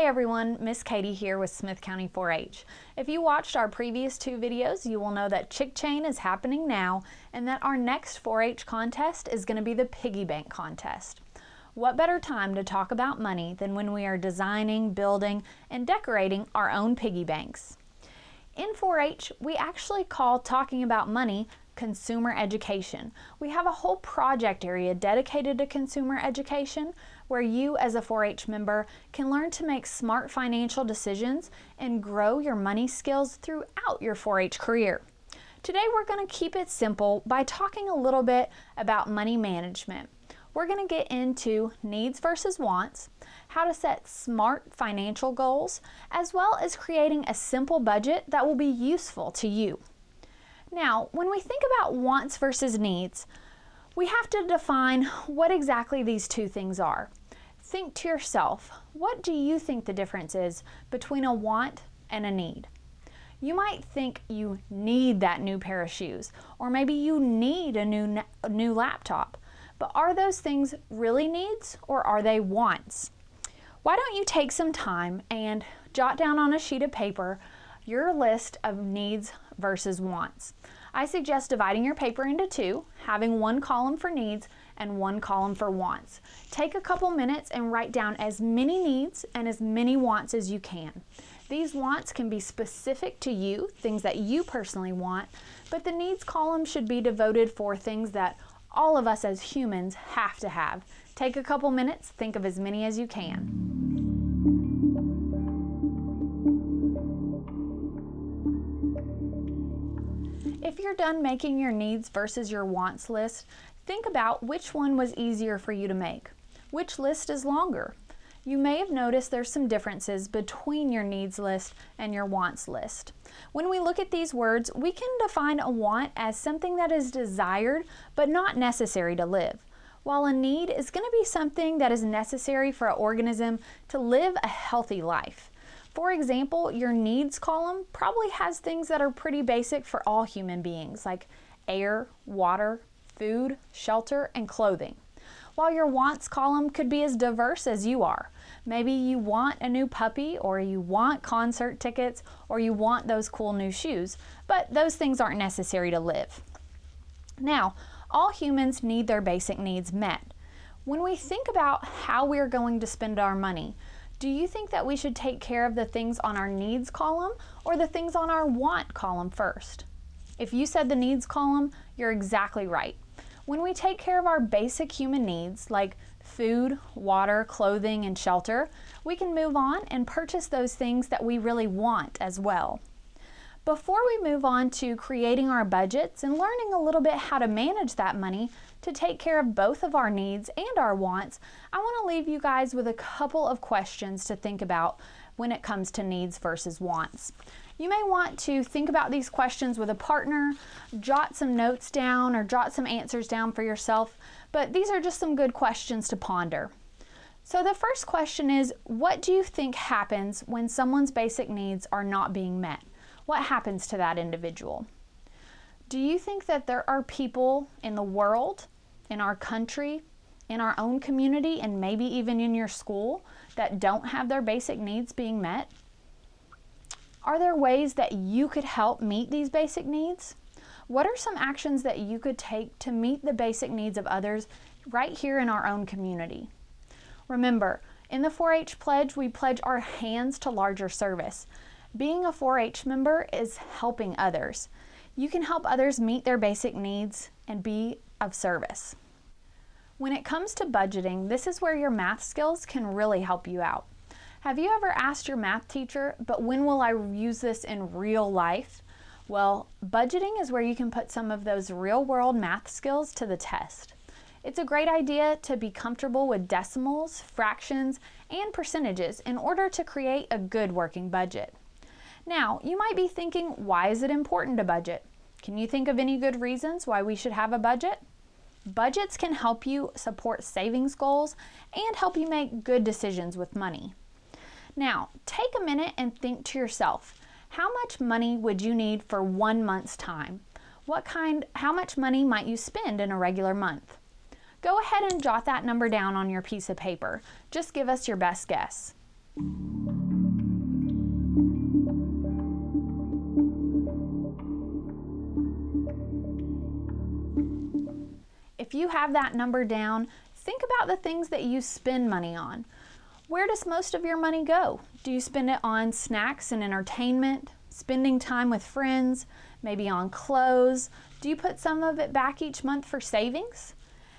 everyone, Miss Katie here with Smith County 4-H. If you watched our previous two videos, you will know that Chick Chain is happening now and that our next 4-H contest is going to be the Piggy Bank contest. What better time to talk about money than when we are designing, building, and decorating our own piggy banks? In 4-H, we actually call talking about money consumer education. We have a whole project area dedicated to consumer education where you as a 4-H member can learn to make smart financial decisions and grow your money skills throughout your 4-H career. Today we're going to keep it simple by talking a little bit about money management. We're going to get into needs versus wants, how to set SMART financial goals, as well as creating a simple budget that will be useful to you. Now, when we think about wants versus needs, we have to define what exactly these two things are. Think to yourself, what do you think the difference is between a want and a need? You might think you need that new pair of shoes, or maybe you need a new laptop. But are those things really needs or are they wants? Why don't you take some time and jot down on a sheet of paper your list of needs versus wants. I suggest dividing your paper into two, having one column for needs and one column for wants. Take a couple minutes and write down as many needs and as many wants as you can. These wants can be specific to you, things that you personally want, but the needs column should be devoted for things that all of us as humans have to have. Take a couple minutes, think of as many as you can. If you're done making your needs versus your wants list, think about which one was easier for you to make. Which list is longer? You may have noticed there's some differences between your needs list and your wants list. When we look at these words, we can define a want as something that is desired but not necessary to live, while a need is going to be something that is necessary for an organism to live a healthy life. For example, your needs column probably has things that are pretty basic for all human beings, like air, water, food, shelter, and clothing. While your wants column could be as diverse as you are. Maybe you want a new puppy, or you want concert tickets, or you want those cool new shoes, but those things aren't necessary to live. Now, all humans need their basic needs met. When we think about how we're going to spend our money, do you think that we should take care of the things on our needs column or the things on our want column first? If you said the needs column, you're exactly right. When we take care of our basic human needs like food, water, clothing, and shelter, we can move on and purchase those things that we really want as well. Before we move on to creating our budgets and learning a little bit how to manage that money to take care of both of our needs and our wants, I want to leave you guys with a couple of questions to think about when it comes to needs versus wants. You may want to think about these questions with a partner, jot some notes down or jot some answers down for yourself, but these are just some good questions to ponder. So the first question is, what do you think happens when someone's basic needs are not being met? What happens to that individual? Do you think that there are people in the world, in our country, in our own community, and maybe even in your school that don't have their basic needs being met? Are there ways that you could help meet these basic needs? What are some actions that you could take to meet the basic needs of others right here in our own community? Remember, in the 4-H Pledge, we pledge our hands to larger service. Being a 4-H member is helping others. You can help others meet their basic needs and be of service. When it comes to budgeting, this is where your math skills can really help you out. Have you ever asked your math teacher, but when will I use this in real life? Well, budgeting is where you can put some of those real-world math skills to the test. It's a great idea to be comfortable with decimals, fractions, and percentages in order to create a good working budget. Now, you might be thinking, why is it important to budget? Can you think of any good reasons why we should have a budget? Budgets can help you support savings goals and help you make good decisions with money. Now, take a minute and think to yourself, how much money would you need for 1 month's time? How much money might you spend in a regular month? Go ahead and jot that number down on your piece of paper. Just give us your best guess. If you have that number down, think about the things that you spend money on. Where does most of your money go? Do you spend it on snacks and entertainment, spending time with friends, maybe on clothes? Do you put some of it back each month for savings?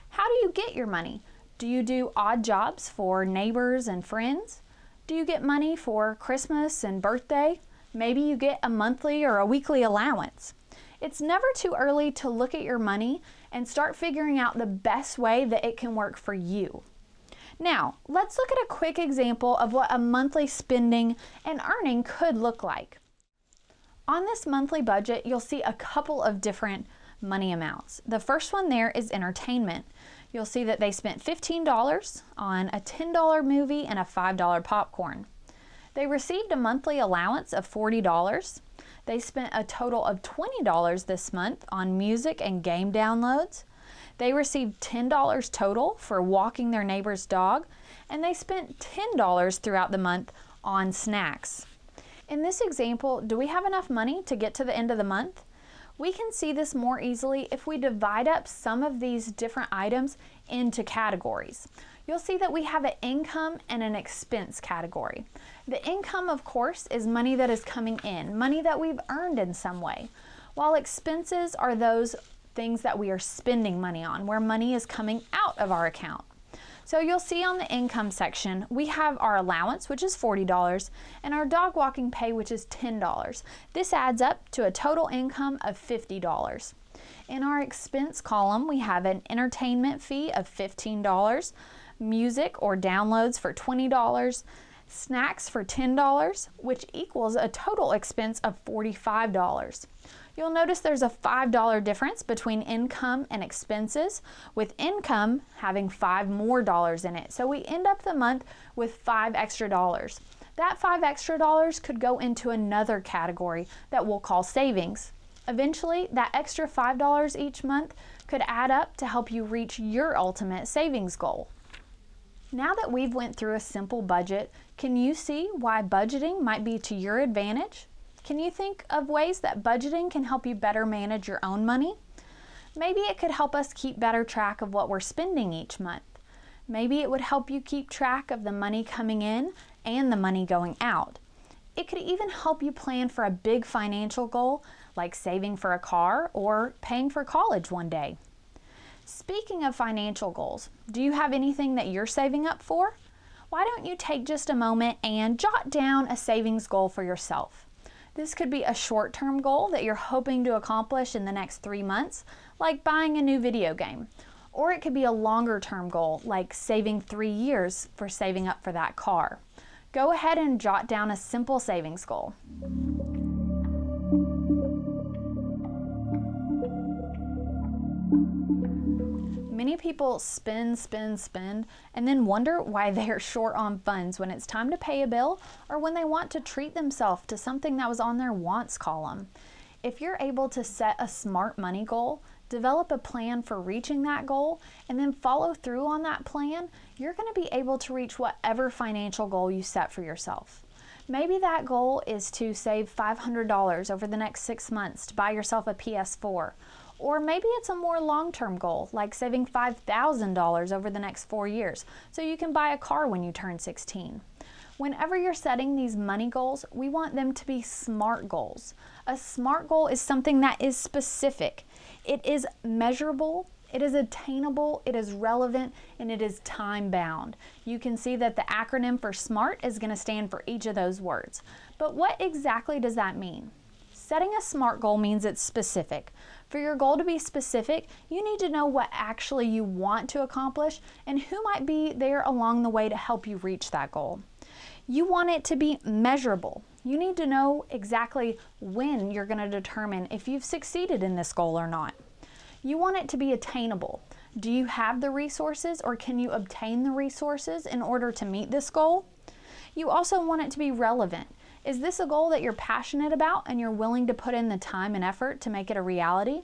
How do you get your money? Do you do odd jobs for neighbors and friends? Do you get money for Christmas and birthday? Maybe you get a monthly or a weekly allowance. It's never too early to look at your money and start figuring out the best way that it can work for you. Now, let's look at a quick example of what a monthly spending and earning could look like. On this monthly budget, you'll see a couple of different money amounts. The first one there is entertainment. You'll see that they spent $15 on a $10 movie and a $5 popcorn. They received a monthly allowance of $40. They spent a total of $20 this month on music and game downloads. They received $10 total for walking their neighbor's dog, and they spent $10 throughout the month on snacks. In this example, do we have enough money to get to the end of the month? We can see this more easily if we divide up some of these different items into categories. You'll see that we have an income and an expense category. The income, of course, is money that is coming in, money that we've earned in some way, while expenses are those things that we are spending money on, where money is coming out of our account. So you'll see on the income section, we have our allowance, which is $40, and our dog walking pay, which is $10. This adds up to a total income of $50. In our expense column, we have an entertainment fee of $15, music or downloads for $20, snacks for $10, which equals a total expense of $45. You'll notice there's a $5 difference between income and expenses, with income having $5 more in it. So we end up the month with $5 extra. That $5 extra could go into another category that we'll call savings. Eventually, that extra $5 each month could add up to help you reach your ultimate savings goal. Now that we've went through a simple budget, can you see why budgeting might be to your advantage? Can you think of ways that budgeting can help you better manage your own money? Maybe it could help us keep better track of what we're spending each month. Maybe it would help you keep track of the money coming in and the money going out. It could even help you plan for a big financial goal, like saving for a car or paying for college one day. Speaking of financial goals, do you have anything that you're saving up for? Why don't you take just a moment and jot down a savings goal for yourself? This could be a short-term goal that you're hoping to accomplish in the next 3 months, like buying a new video game. Or it could be a longer-term goal, like saving 3 years for saving up for that car. Go ahead and jot down a simple savings goal. Many people spend, and then wonder why they're short on funds when it's time to pay a bill or when they want to treat themselves to something that was on their wants column. If you're able to set a SMART money goal, develop a plan for reaching that goal, and then follow through on that plan, you're going to be able to reach whatever financial goal you set for yourself. Maybe that goal is to save $500 over the next 6 months to buy yourself a PS4. Or maybe it's a more long-term goal, like saving $5,000 over the next 4 years, so you can buy a car when you turn 16. Whenever you're setting these money goals, we want them to be SMART goals. A SMART goal is something that is specific. It is measurable, it is attainable, it is relevant, and it is time-bound. You can see that the acronym for SMART is going to stand for each of those words. But what exactly does that mean? Setting a SMART goal means it's specific. For your goal to be specific, you need to know what actually you want to accomplish and who might be there along the way to help you reach that goal. You want it to be measurable. You need to know exactly when you're going to determine if you've succeeded in this goal or not. You want it to be attainable. Do you have the resources, or can you obtain the resources in order to meet this goal? You also want it to be relevant. Is this a goal that you're passionate about and you're willing to put in the time and effort to make it a reality?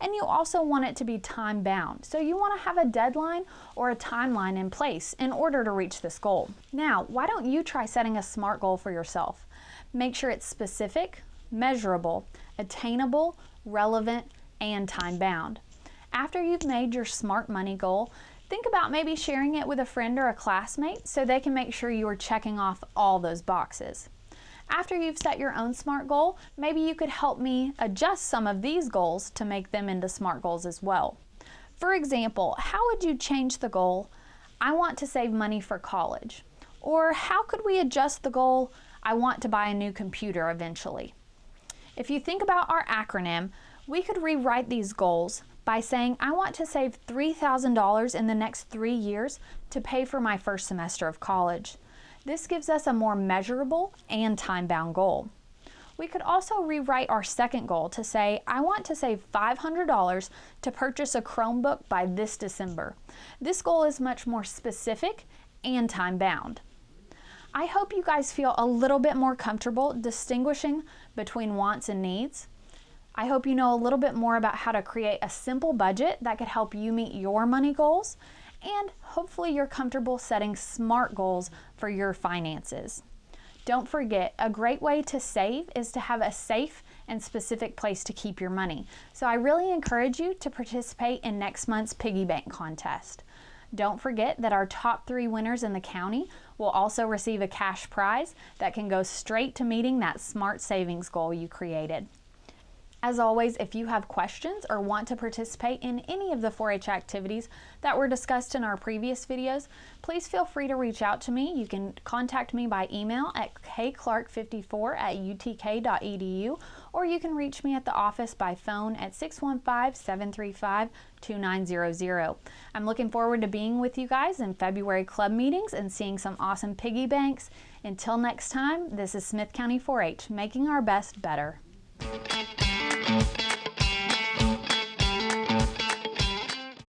And you also want it to be time bound. So you want to have a deadline or a timeline in place in order to reach this goal. Now, why don't you try setting a SMART goal for yourself? Make sure it's specific, measurable, attainable, relevant, and time bound. After you've made your SMART money goal, think about maybe sharing it with a friend or a classmate so they can make sure you are checking off all those boxes. After you've set your own SMART goal, maybe you could help me adjust some of these goals to make them into SMART goals as well. For example, how would you change the goal, I want to save money for college? Or how could we adjust the goal, I want to buy a new computer eventually? If you think about our acronym, we could rewrite these goals by saying, I want to save $3,000 in the next 3 years to pay for my first semester of college. This gives us a more measurable and time-bound goal. We could also rewrite our second goal to say, I want to save $500 to purchase a Chromebook by this December. This goal is much more specific and time-bound. I hope you guys feel a little bit more comfortable distinguishing between wants and needs. I hope you know a little bit more about how to create a simple budget that could help you meet your money goals, and hopefully you're comfortable setting SMART goals for your finances. Don't forget, a great way to save is to have a safe and specific place to keep your money. So I really encourage you to participate in next month's Piggy Bank contest. Don't forget that our top 3 winners in the county will also receive a cash prize that can go straight to meeting that SMART savings goal you created. As always, if you have questions or want to participate in any of the 4-H activities that were discussed in our previous videos, please feel free to reach out to me. You can contact me by email at kclark54@utk.edu, or you can reach me at the office by phone at 615-735-2900. I'm looking forward to being with you guys in February club meetings and seeing some awesome piggy banks. Until next time, this is Smith County 4-H, making our best better.